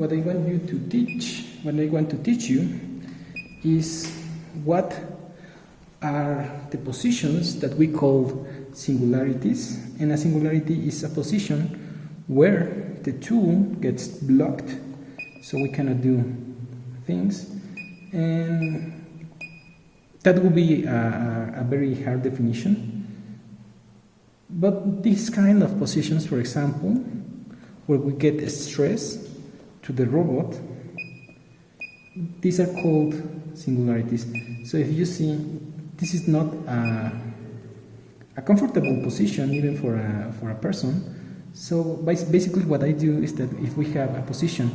what I want to teach you is what are the positions that we call singularities, and a singularity is a position where the tool gets blocked, so we cannot do things, and that would be a very hard definition. But these kind of positions, for example, where we get stress to the robot, these are called singularities. So if you see, this is not a comfortable position even for a person. So basically what I do is that if we have a position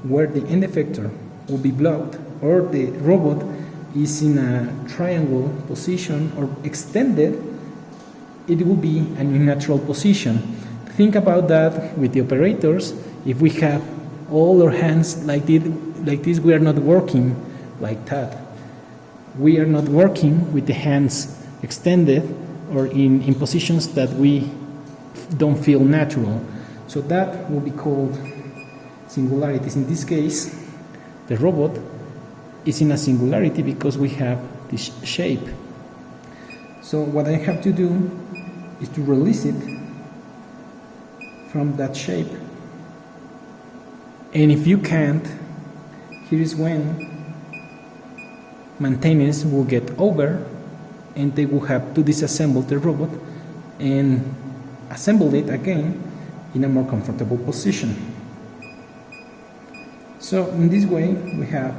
where the end effector will be blocked, or the robot is in a triangle position or extended, it will be an unnatural position. Think about that with the operators. If we have all our hands like this, we are not working like that. We are not working with the hands extended or in positions that we don't feel natural. So that will be called singularities. In this case, the robot is in a singularity because we have this shape. So what I have to do is to release it from that shape. And if you can't, here is when maintenance will get over and they will have to disassemble the robot and assemble it again in a more comfortable position. So in this way we have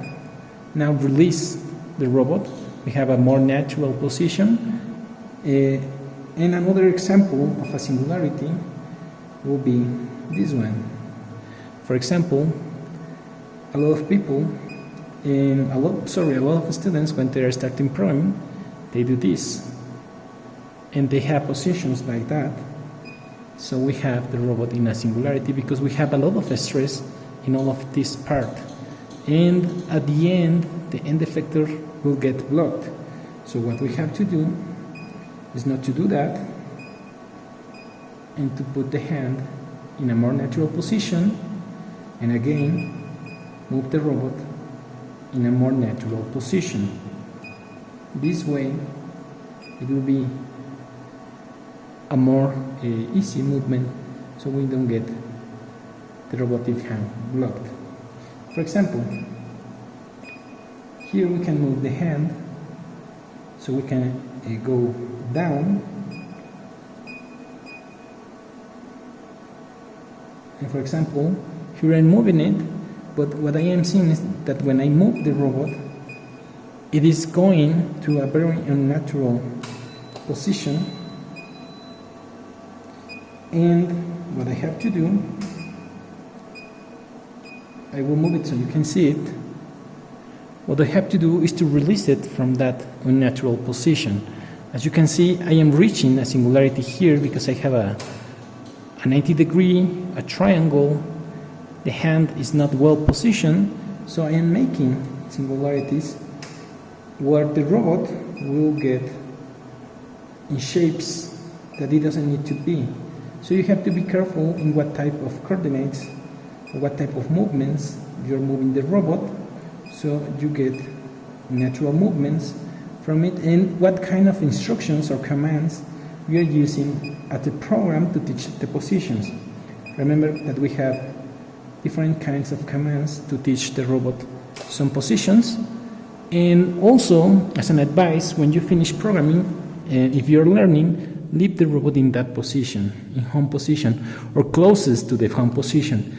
now released the robot. We have a more natural position. And another example of a singularity will be this one. For example, a lot of people and a lot of students, when they are starting programming, they do this, and they have positions like that. So we have the robot in a singularity because we have a lot of stress in all of this part, and at the end the end effector will get blocked. So what we have to do is not to do that, and to put the hand in a more natural position, and again move the robot in a more natural position. This way it will be a more easy movement, so we don't get the robotic hand blocked. For example, here we can move the hand, so we can go down, and for example here I'm moving it, but what I am seeing is that when I move the robot, it is going to a very unnatural position, and what I have to do, I will move it so you can see it. What I have to do is to release it from that unnatural position. As you can see, I am reaching a singularity here because I have a 90 degree, a triangle. The hand is not well positioned, so I am making singularities where the robot will get in shapes that it doesn't need to be. So you have to be careful in what type of coordinates, or what type of movements you're moving the robot, so you get natural movements from it, and what kind of instructions or commands we are using at the program to teach the positions. Remember that we have different kinds of commands to teach the robot some positions. And also, as an advice, when you finish programming, if you're learning, leave the robot in that position, in home position, or closest to the home position.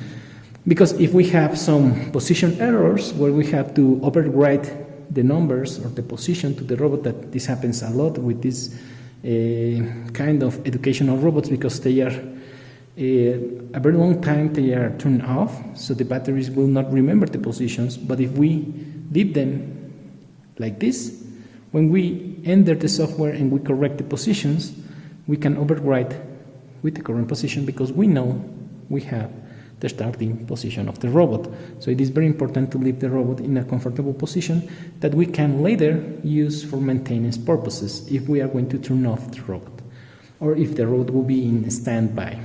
Because if we have some position errors where we have to overwrite the numbers or the position to the robot, that this happens a lot with this kind of educational robots, because they are a very long time they are turned off, so the batteries will not remember the positions. But if we leave them like this, when we enter the software and we correct the positions, we can overwrite with the current position because we know we have the starting position of the robot. So it is very important to leave the robot in a comfortable position that we can later use for maintenance purposes if we are going to turn off the robot, or if the robot will be in standby.